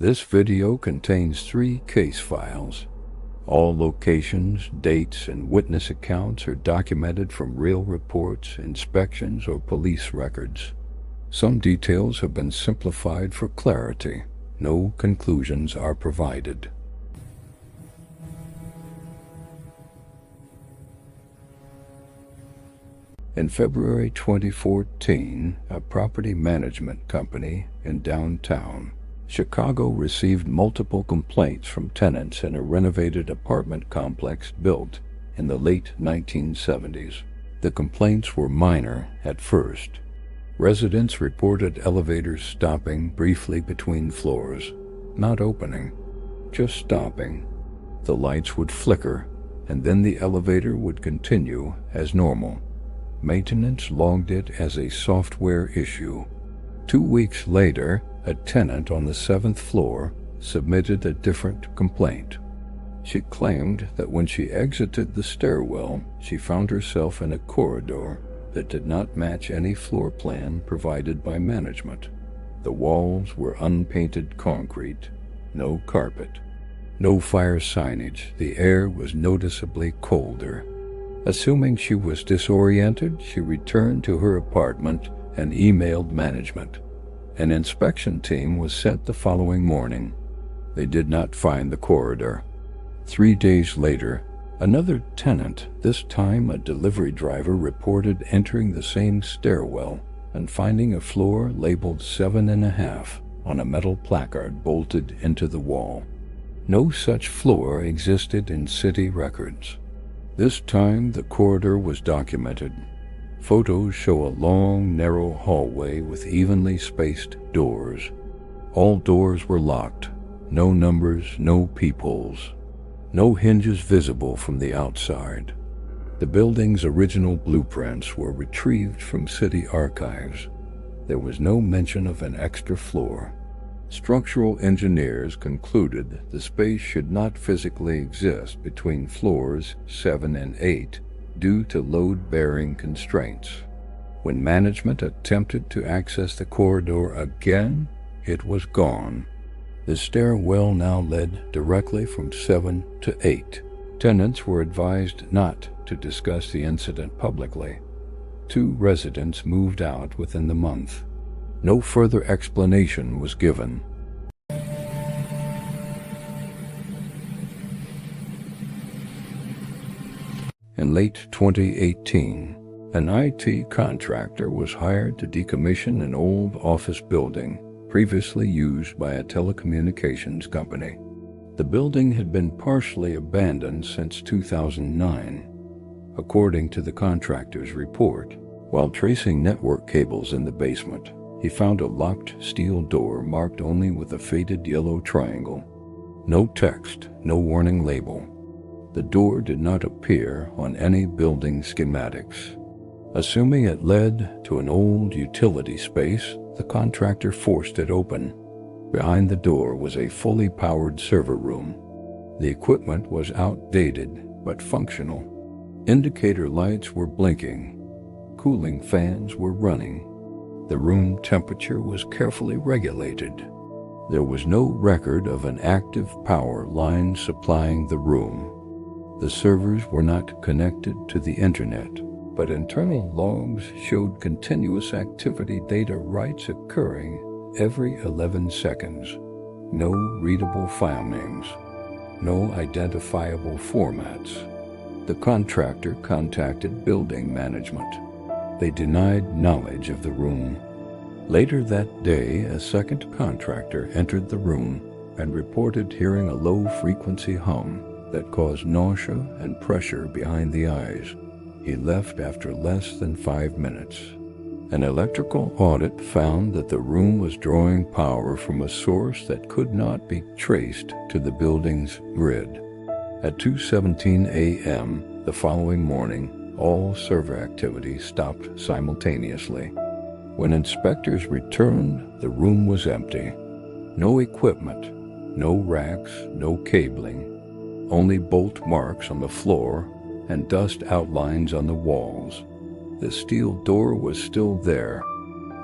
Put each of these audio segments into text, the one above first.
This video contains 3 case files. All locations, dates, and witness accounts are documented from real reports, inspections, or police records. Some details have been simplified for clarity. No conclusions are provided. In February 2014, a property management company in downtown Chicago received multiple complaints from tenants in a renovated apartment complex built in the late 1970s. The complaints were minor at first. Residents reported elevators stopping briefly between floors, not opening, just stopping. The lights would flicker, and then the elevator would continue as normal. Maintenance logged it as a software issue. 2 weeks later, a tenant on the 7th floor submitted a different complaint. She claimed that when she exited the stairwell, she found herself in a corridor that did not match any floor plan provided by management. The walls were unpainted concrete, no carpet, no fire signage. The air was noticeably colder. Assuming she was disoriented, she returned to her apartment and emailed management. An inspection team was sent the following morning. They did not find the corridor. 3 days later, another tenant, this time a delivery driver, reported entering the same stairwell and finding a floor labeled 7.5 on a metal placard bolted into the wall. No such floor existed in city records. This time the corridor was documented. Photos show a long, narrow hallway with evenly spaced doors. All doors were locked. No numbers, no peepholes. No hinges visible from the outside. The building's original blueprints were retrieved from city archives. There was no mention of an extra floor. Structural engineers concluded the space should not physically exist between floors 7 and 8 due to load-bearing constraints. When management attempted to access the corridor again, it was gone. The stairwell now led directly from 7 to 8. Tenants were advised not to discuss the incident publicly. 2 residents moved out within the month. No further explanation was given. In late 2018, an IT contractor was hired to decommission an old office building previously used by a telecommunications company. The building had been partially abandoned since 2009. According to the contractor's report, while tracing network cables in the basement, he found a locked steel door marked only with a faded yellow triangle. No text, no warning label. The door did not appear on any building schematics. Assuming it led to an old utility space, the contractor forced it open. Behind the door was a fully powered server room. The equipment was outdated but functional. Indicator lights were blinking. Cooling fans were running. The room temperature was carefully regulated. There was no record of an active power line supplying the room. The servers were not connected to the internet, but internal logs showed continuous activity data writes occurring every 11 seconds. No readable file names. No identifiable formats. The contractor contacted building management. They denied knowledge of the room. Later that day, a second contractor entered the room and reported hearing a low-frequency hum that caused nausea and pressure behind the eyes. He left after less than 5 minutes. An electrical audit found that the room was drawing power from a source that could not be traced to the building's grid. At 2:17 a.m. the following morning, all server activity stopped simultaneously. When inspectors returned, the room was empty. No equipment, no racks, no cabling. Only bolt marks on the floor and dust outlines on the walls. The steel door was still there,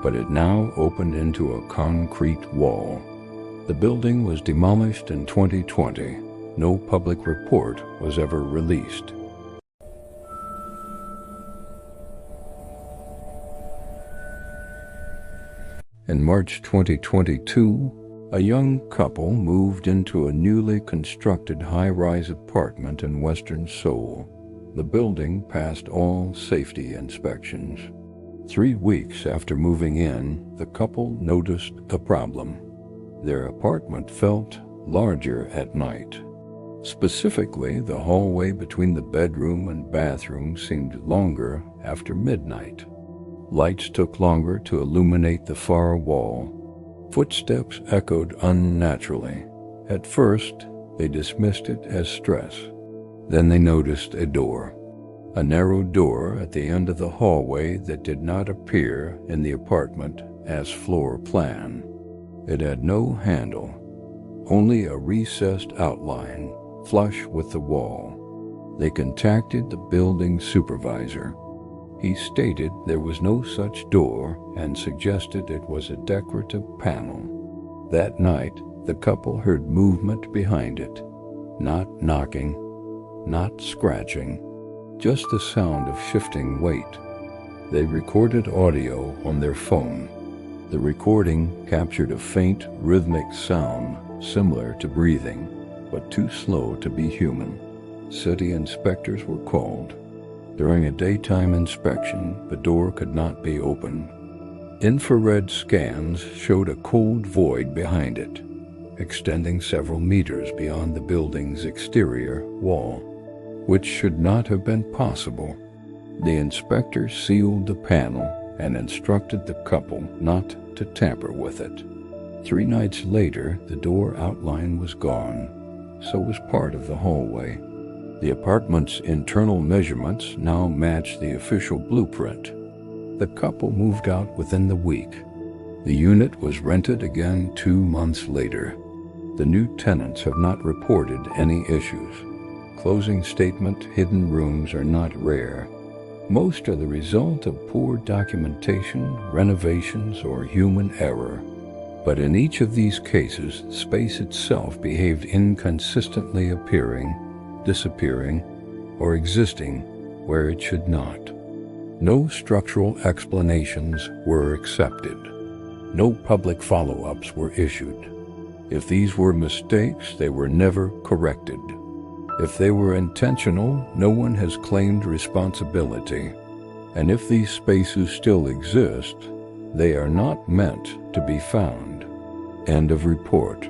but it now opened into a concrete wall. The building was demolished in 2020. No public report was ever released. In March 2022, a young couple moved into a newly constructed high-rise apartment in western Seoul. The building passed all safety inspections. 3 weeks after moving in, the couple noticed a problem. Their apartment felt larger at night. Specifically, the hallway between the bedroom and bathroom seemed longer after midnight. Lights took longer to illuminate the far wall. Footsteps echoed unnaturally. At first, they dismissed it as stress. Then they noticed a door. A narrow door at the end of the hallway that did not appear in the apartment as floor plan. It had no handle, only a recessed outline flush with the wall. They contacted the building supervisor. He stated there was no such door and suggested it was a decorative panel. That night, the couple heard movement behind it. Not knocking, not scratching, just the sound of shifting weight. They recorded audio on their phone. The recording captured a faint, rhythmic sound similar to breathing, but too slow to be human. City inspectors were called. During a daytime inspection, the door could not be opened. Infrared scans showed a cold void behind it, extending several meters beyond the building's exterior wall, which should not have been possible. The inspector sealed the panel and instructed the couple not to tamper with it. 3 nights later, the door outline was gone. So was part of the hallway. The apartment's internal measurements now matched the official blueprint. The couple moved out within the week. The unit was rented again 2 months later. The new tenants have not reported any issues. Closing statement hidden rooms are not rare. Most are the result of poor documentation, renovations, or human error. But in each of these cases, space itself behaved inconsistently, appearing, disappearing, or existing where it should not. No structural explanations were accepted. No public follow-ups were issued. If these were mistakes, they were never corrected. If they were intentional, no one has claimed responsibility. And if these spaces still exist, they are not meant to be found. End of report.